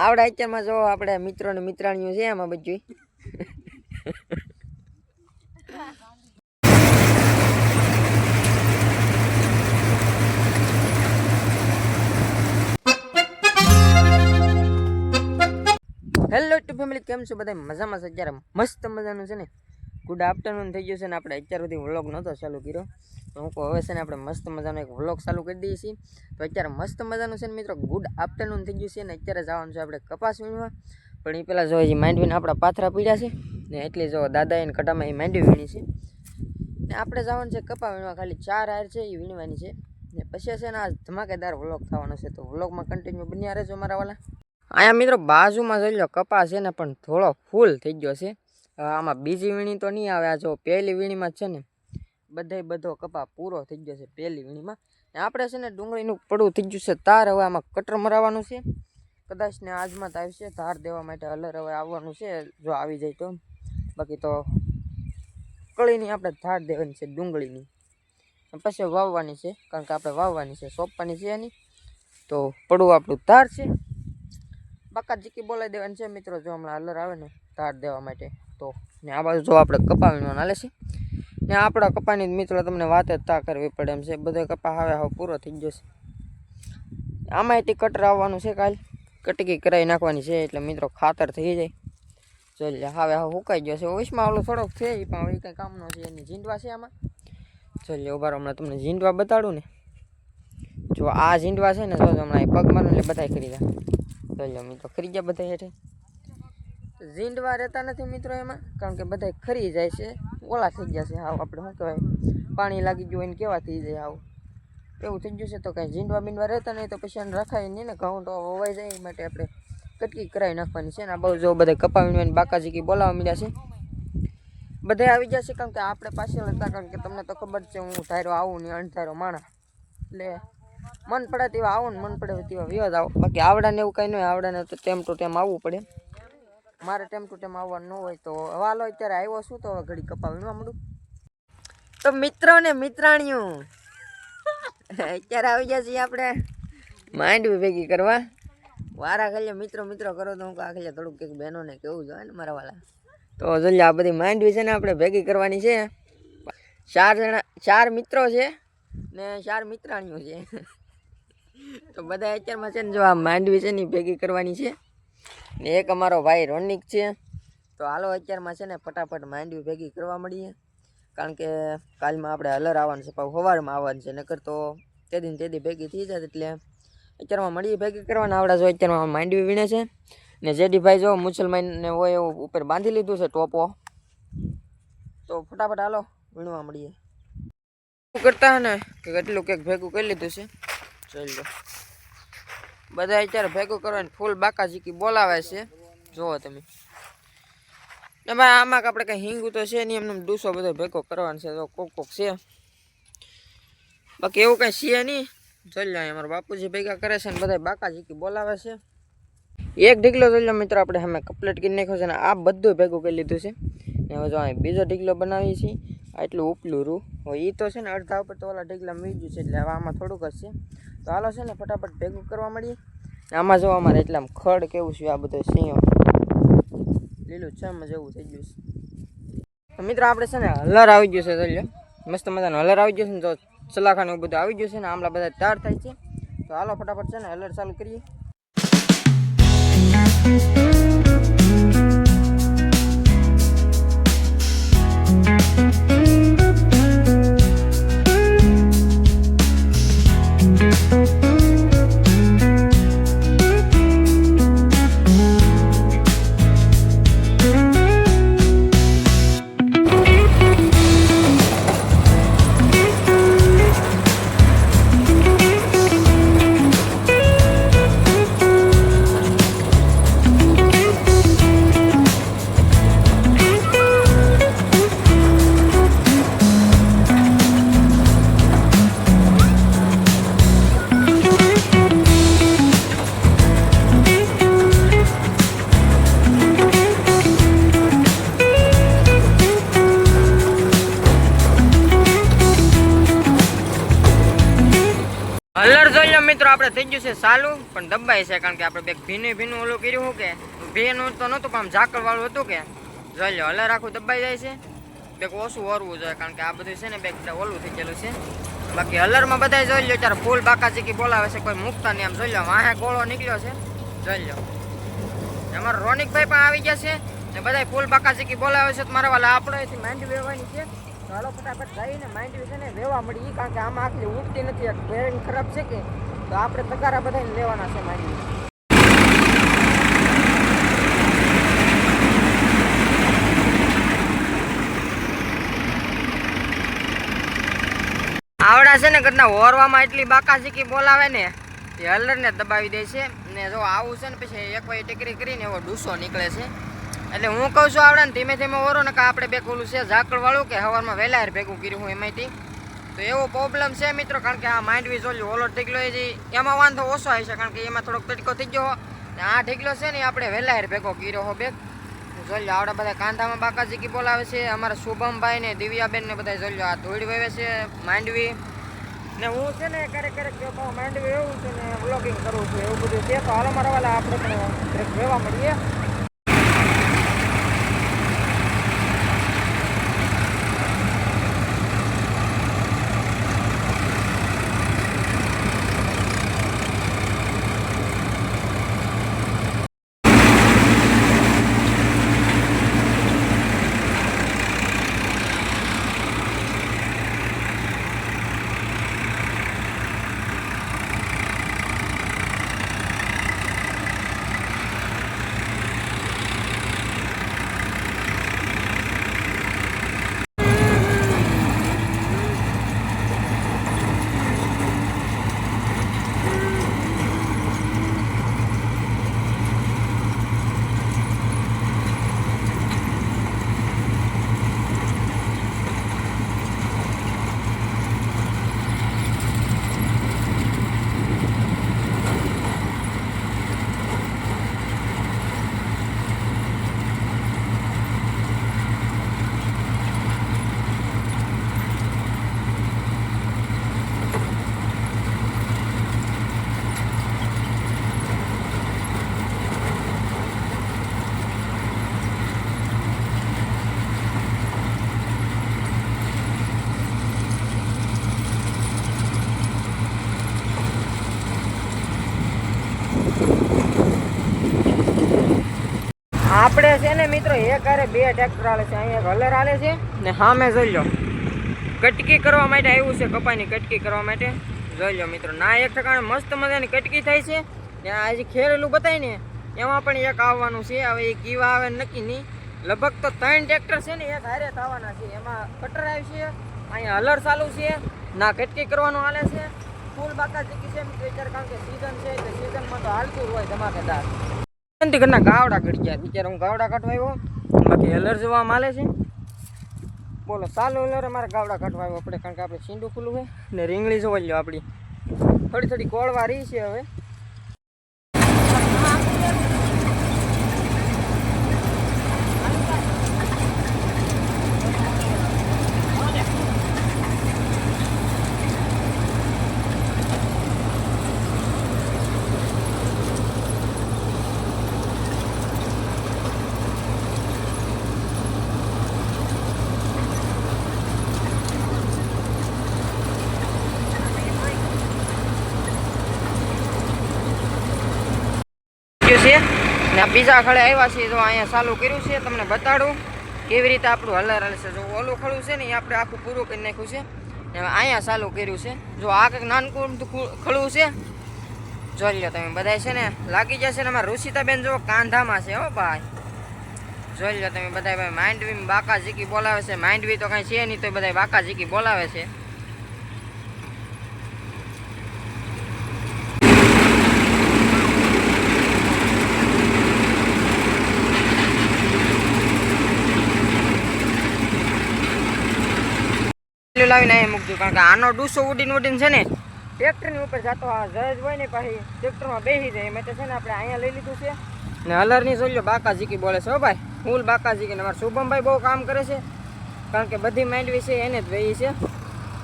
આવડા અત્યારમાં જો આપણે મિત્રો ને મિત્રાણીઓ છે આમાં બધું. હેલો ટુ ફેમિલી, કેમ છો બધા? મજામાં છે? અત્યારે મસ્ત મજાનું છે ને ગુડ આફ્ટરનૂન થઈ ગયું છે ને આપણે અત્યાર સુધી વ્લોગ નહોતો ચાલુ કર્યો તો હું કહું હવે છે ને આપણે મસ્ત મજાનો એક વ્લોગ ચાલુ કરી દઈએ છીએ. તો અત્યારે મસ્ત મજાનું છે ને મિત્રો ગુડ આફ્ટરનૂન થઈ ગયું છે ને અત્યારે જવાનું છે આપણે કપાસ વીણવા. પણ એ પહેલાં જો હજી માંડવીને આપણા પાથરા પીડ્યા છે ને એટલે જો દાદા એને કટામાં એ માંડવી વીણી છે ને આપણે જવાનું છે કપા વીણવા. ખાલી 4 હાર છે એ વીણવાની છે ને પછી છે ને આ ધમાકેદાર વ્લોગ થવાનો છે. તો વ્લોગમાં કન્ટિન્યુ બન્યા રહેજો મારા વાલા. અહીંયા મિત્રો બાજુમાં જોઈ લો કપાસ છે ને પણ થોડો ફૂલ થઈ ગયો છે. આમાં બીજી વીણી તો નહીં આવે. આ જો પહેલી વીણીમાં છે ને બધો કપા પૂરો થઈ ગયો છે પહેલી વીણીમાં. ને આપણે છે ને ડુંગળીનું પડવું થઈ ગયું છે તાર. હવે આમાં કટર મરાવવાનું છે કદાચ ને આજમાં તો આવશે ધાર દેવા માટે. હલર હવે આવવાનું છે જો આવી જાય તો. બાકી તો કળીની આપણે ધાર દેવાની છે ડુંગળીની, પછી વાવવાની છે કારણ કે આપણે વાવવાની છે સોંપવાની છે એની. તો પડવું આપણું ધાર છે. બાકા જીકી બોલાવી દેવાની છે મિત્રો જો હમણાં હલર આવે ને ધાર દેવા માટે. તો ને આ બાજુ જો આપણે કપા વીણવાનું હાલે છે ને આપણા કપાની મિત્રો તમને વાત જ તા કરવી પડે એમ છે. બધો કપા હવે પૂરો થઈ ગયો છે. આમાંયથી કટર આવવાનું છે કાલ, કટકી કરાવી નાખવાની છે એટલે મિત્રો ખાતર થઈ જાય. જોઈ હવે સુકાઈ ગયો છે. ઓઈસમાં ઓલો થોડોક છે પણ હવે કંઈ કામનો છે. એની ઝીંડવા છે આમાં. જોઈ લો ઉભારો હમણાં તમને ઝીંડવા બતાડું ને. જો આ ઝીંડવા છે ને જો હમણાં પગ મારું એટલે બધા ખરી જાય. જોઈ લો મિત્રો ખરી ગયા બધા હેઠે. ઝીંડવા રહેતા નથી મિત્રો એમાં કારણ કે બધા ખરી જાય છે, ઓલા થઈ ગયા છે. હાવ આપણે શું કહેવાય પાણી લાગી ગયું એને કેવા થઈ જાય આવું એવું થઈ ગયું છે. તો કાંઈ ઝીંડવા બીંડવા રહેતા નહીં તો પછી એને રખાય નહીં ને. ઘઉં તો વવાઈ જાય એ માટે આપણે કટકી કરાવી નાખવાની છે ને. આ બહુ જો બધા કપા વીણવાની બાકાજીકી બોલાવવા મળ્યા છે. બધા આવી ગયા છે કારણ કે આપણે પાછળ હતા કારણ કે તમને તો ખબર છે હું ધારો આવું ને અણધારો માણા એટલે મન પડે તેવા આવો ને મન પડે તેવા વ્યવ જ આવો. બાકી આવડાને એવું કંઈ ન હોય. આવડાને તો ટેમ ટુ ટેમ આવવું પડે. મારે ટેમ ટુ ટેમ આવવાનું ન હોય તો હાલો અત્યારે આવ્યો શું તો ઘડી કપા વીણવા મળું. તો મિત્રો ને મિત્રાણીઓ અત્યારે આવી ગયા છીએ આપણે માંડવી ભેગી કરવા. વારા ખાલી મિત્રો કરો તો હું આ ખાલી થોડુંક કંઈક બહેનોને કેવું જોઈએ ને મારા વાલા. તો જોઈએ આ બધી માંડવી છે ને આપણે ભેગી કરવાની છે. 4 મિત્રો છે ને 4 મિત્રાણીઓ છે. તો બધા અત્યારમાં છે ને જો આ માંડવી છે ને ભેગી કરવાની છે ને એક અમારો ભાઈ રોનિક છે. તો હાલો અત્યારમાં છે ને ફટાફટ માંડવી ભેગી કરવા મળીએ કારણ કે કાલમાં આપણે હલર આવવાનું છે પાછું સવારમાં આવવાનું છે. નકર તો તે દી ભેગી થઈ જાય એટલે અત્યારમાં મળીએ ભેગી કરવાના. આવડા જો અત્યારમાં માંડવી વીણે છે ને જેડીભાઈ જો મુસલમાનને હોય એવું ઉપર બાંધી લીધું છે ટોપો. તો ફટાફટ હાલો વીણવા મળીએ. શું કરતા ને કે એટલું કંઈક ભેગું કરી લીધું છે. જોઈ લો બધા અત્યારે ભેગું કરવાની ફૂલ બાકાજીકી બોલાવે છે. જુઓ તમે ને ભાઈ આમાં આપણે કંઈ હિંગું તો છે નહીં. એમને ડૂસો બધો ભેગો કરવાનો છે. તો કોક છે બાકી એવું કંઈ છે નહીં. જોઈ લો અમારા બાપુજી ભેગા કરે છે ને બધા બાકાજીકી બોલાવે છે. એક ઢીકલો જોઈ લો મિત્રો આપણે અમે કમ્પ્લીટ કરી નાખ્યો છે ને આ બધું ભેગું કરી લીધું છે ને હવે જો અહીં બીજો ઢીકલો બનાવીએ છીએ. આટલું ઉપલું રૂ હવે એ તો છે ને અડધા ઉપર તો ઓલા ઢીકલા મીજ્યું છે એટલે હવે આમાં થોડુંક જ છે. તો હાલો છે ને ફટાફટ ભેગું કરવા મળીએ. આમાં જો અમારે એટલામાં ખડ કેવું છે આ બધો સિંહો લીલું છમ જેવું થઈ ગયું છે. તો મિત્રો આપણે છે ને હલર આવી ગયું છે. જોઈ લો મસ્ત મજાનું હલર આવી ગયું છે ને જો સલાખાનું બધું આવી ગયું છે ને આમલા બધા તૈયાર થાય છે. તો હાલો ફટાફટ છે ને હલર ચાલુ કરીએ. મિત્રો આપણે થઈ ગયું છે સાલું પણ દબાય છે કારણ કે આપણે બે ભીનું ઓલું કર્યું શું કે ભીનું તો નહોતું પણ ઝાકળ વાળું હતું કે જોઈ લો હલર આખું દબાઈ જાય છે બેક ઓછું ઓરવું જોઈએ કારણ કે આ બધું છે ને બેક ઓલું થઈ ગયેલું છે બાકી હલરમાં બધા જોઈ લો ત્યારે ફૂલ બાકા ચીકી બોલાવે છે કોઈ મૂકતા નહીં આમ જોઈ લો વાહે ગોળો નીકળ્યો છે જોઈ લો અમારા રોનિકભાઈ પણ આવી ગયા છે ને બધા ફૂલ બાકા ચીકી બોલાવે છે તો મારા વાલા આપણે અહીંથી માંડવી વેવાની છે તો હાલો ફટાફટ જઈને માંડવી છે ને વેવા મળી કારણ કે આમાં આખી ઉગતી નથી બેરિંગ ખરાબ છે કે તો આપણે તગારા બધાને લેવાના છે માંડવી આવડા છે ને ઘરના ઓરવામાં એટલી બાકા ચીકી બોલાવે ને એ હલરને દબાવી દે છે ને જો આવું છે ને પછી એક વાર ટેકરી કરીને એવો ડૂસો નીકળે છે એટલે હું કહું છું આવડે ને ધીમે ધીમે ઓરો ને કે આપણે બે ઓલું છે ઝાકળ વાળું કે હવારમાં વહેલા ભેગું કર્યું હું એમાંથી તો એવો પ્રોબ્લેમ છે મિત્રો કારણ કે આ માંડવી જોયું ઓલો ઢીકલો એમાં વાંધો ઓછો આવે છે કારણ કે એમાં થોડોક તડકો થઈ ગયો ને આ ઢીકલો છે ને આપણે વહેલા ભેગો કર્યો હો બેગ જોઈ લો આવડા બધા કાંધામાં બાકા ચીકી બોલાવે છે અમારા શુભમભાઈ ને દિવ્યાબેન ને બધા જોઈ લો આ ધોળી વેવે છે માંડવી ને હું છે ને ક્યારેક માંડવી એવું છે ને વ્લોગિંગ કરું છું એવું બધું છે તો હાલો મારા વાલા આપણે પણ વેવા મળીએ આપણે છે ને મિત્રો એક હારે બે ટ્રેક્ટર આલે છે અહીંયા હલર આલે છે ને સામે જોઈ લો કટકી કરવા માટે આવ્યું છે કપાની કટકી કરવા માટે જોઈ લો મિત્રો ના એક ઠકાણે મસ્ત મજાની કટકી થાય છે ને આ જે ખેરેલું બતાય ને એમાં પણ એક આવવાનું છે હવે એ કીવા આવે નક્કી નહીં લગભગ તો 3 ટ્રેક્ટર છે ને એક હારે થવાના છે એમાં કટર આવી છે અહીંયા હલર ચાલુ છે ના કટકી કરવાનું હાલે છે ફૂલ બાકા ચીકી છે વિચાર કારણ કે સીઝન છે એટલે સીઝનમાં તો હાલતું હોય ધમાકેદાર ઘરના ગાવડા કટી ગયા બિચારા હું ગાવડા કાઢવા આવ્યો બાકી હલર જોવા માલે છે બોલો ચાલો હલર અમારે ગાવડા કાઢવા આવ્યો આપણે કારણ કે આપણે છીંડું ખુલ્લું છે ને રીંગણી જોવા લ્યો આપણી થોડી કોળવા રહી છે હવે છે ને બીજા ખડે આવ્યા છે જો અહીંયા ચાલુ કર્યું છે તમને બતાડું કેવી રીતે આપણું હલર હલશે જો ઓલું ખડું છે ને એ આપણે આખું પૂરું કરી નાખ્યું છે ને અહીંયા ચાલુ કર્યું છે જો આ કંઈક નાનકું ખડું છે જોઈ લો તમે બધા છે ને લાગી જશે ને અમારા ઋષિતાબેન જો કાંધામાં છે હો ભાઈ જોઈ લો તમે બધા ભાઈ માંડવી બાકા ઝીકી બોલાવે છે માંડવી તો કાંઈ છે નહીં તો બધા બાકા ઝીકી બોલાવે છે લાવીને અહીં મૂકજો કારણ કે આનો ડૂસો ઉડીને છે ને ટ્રેક્ટરની ઉપર જતો આ જજ હોય ને પછી ટ્રેક્ટરમાં બેસી જાય એમાં તો છે ને આપણે અહીંયા લઈ લીધું છે ને હલરની જોઈ લો બાકા ઝીકી બોલે છે હો ભાઈ ફૂલ બાકા ઝીકી ને અમારા શુભમભાઈ બહુ કામ કરે છે કારણ કે બધી માંડવી છે એને જ વહી છે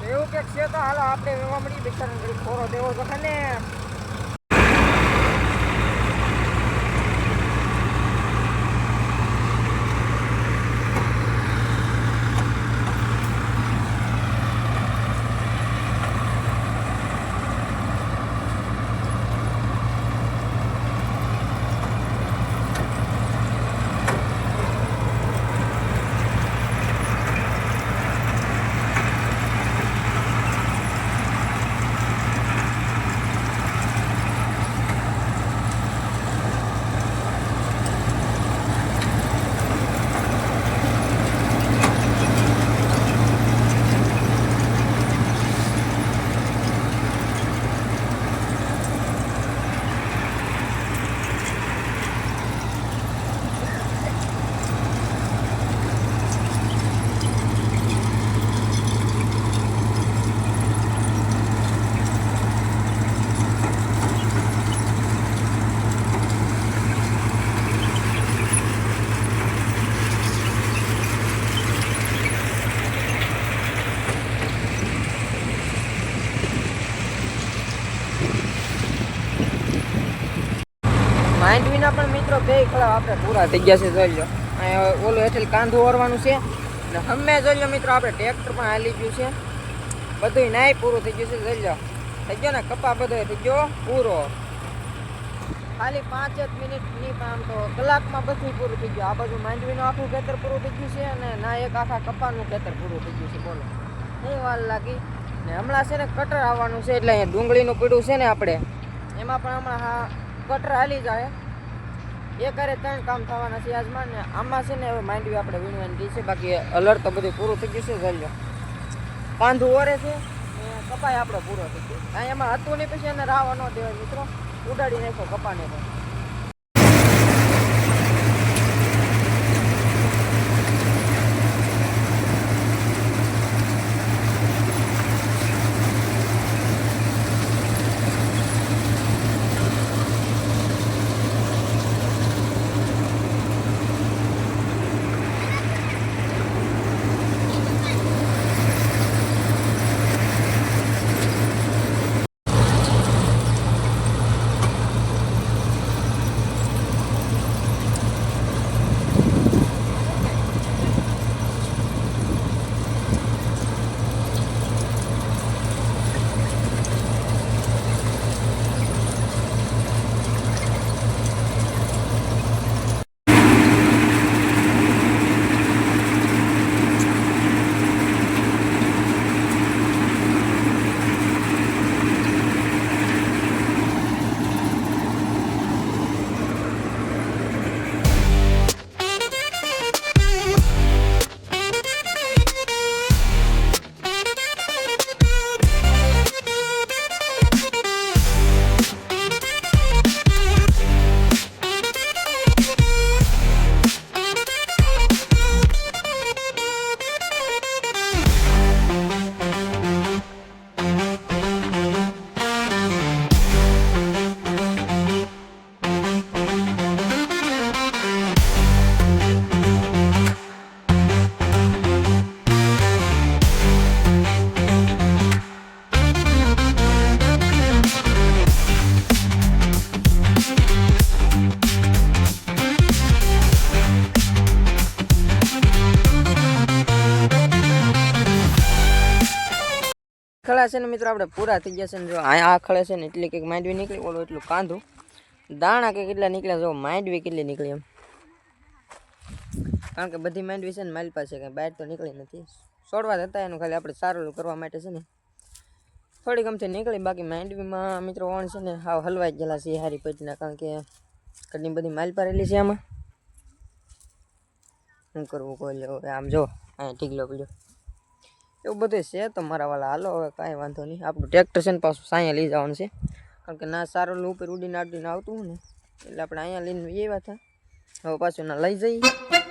તો એવું કંઈક છે તો હાલો આપણે વેવા મળી બિચારાને ઘડી ખોરો દેવો તો ને. માંડવીના પણ મિત્રો બે ખળા આપણે પૂરા થઈ ગયા છે. જોઈ લો અહીંયા ઓલું હેઠળ કાંધું ઓરવાનું છે ને હમે જોઈ લો મિત્રો આપણે ટ્રેક્ટર પણ હાલી ગયું છે. બધું નાય પૂરું થઈ ગયું છે. જોઈ લો થઈ ગયો ને કપા બધો થઈ ગયો પૂરો. ખાલી 5 જ મિનિટની આમ તો કલાકમાં બધું પૂરું થઈ ગયું. આ બાજુ માંડવીનું આખું ખેતર પૂરું થઈ ગયું છે અને ના એક આખા કપાનું ખેતર પૂરું થઈ ગયું છે. બોલો નહીં વાર લાગી ને હમણાં છે ને કટર આવવાનું છે એટલે અહીંયા ડુંગળીનું પીડું છે ને આપણે એમાં પણ હમણાં કટર હાલી જાય. એક હારે 3 કામ થવાના છે આજમાં ને આમાં છે ને હવે માંડવી આપણે વીણવાની છે. બાકી અલર્ટ તો બધું પૂરું થઈ ગયું છે. જોઈ લો કાંધું ઓરે છે ને કપાય આપણો પૂરો થઈ ગયો. અહીંયા એમાં હતું નહીં પછી એને રાવા ન દેવાય મિત્રો, ઉડાડી નાખો કપાને પણ. ખળા છે ને મિત્રો આપણે પૂરા થઈ ગયા છે ને જો આ ખળે છે ને એટલી કંઈક માંડવી નીકળી, ઓલું એટલું કાંધું દાણા કે કેટલા નીકળ્યા જો માંડવી કેટલી નીકળી એમ. કારણ કે બધી માંડવી છે ને મારી પાસે કંઈ બહાર તો નીકળી નથી. છોડવા જતા એનું ખાલી આપણે સારું કરવા માટે છે ને થોડી ગમથી નીકળી. બાકી માંડવીમાં મિત્રો વણ છે ને હાવ હલવાઈ ગયેલા છે હારી પેટના, કારણ કે ઘણી બધી માલ પારેલી છે આમાં. શું કરવું કોઈ લે હવે આમ જો અહીંયા ઢીગલો પીડ્યો એવું બધું છે. તો મારા વાળા હાલો હવે કાંઈ વાંધો નહીં. આપણું ટ્રેક્ટર છે ને પાછું અહીંયા લઈ જવાનું છે, કારણ કે ના સારું ઉપર ઉડીને આવતું ને એટલે આપણે અહીંયા લઈને એવા હતા. હવે પાછું ના લઈ જઈએ.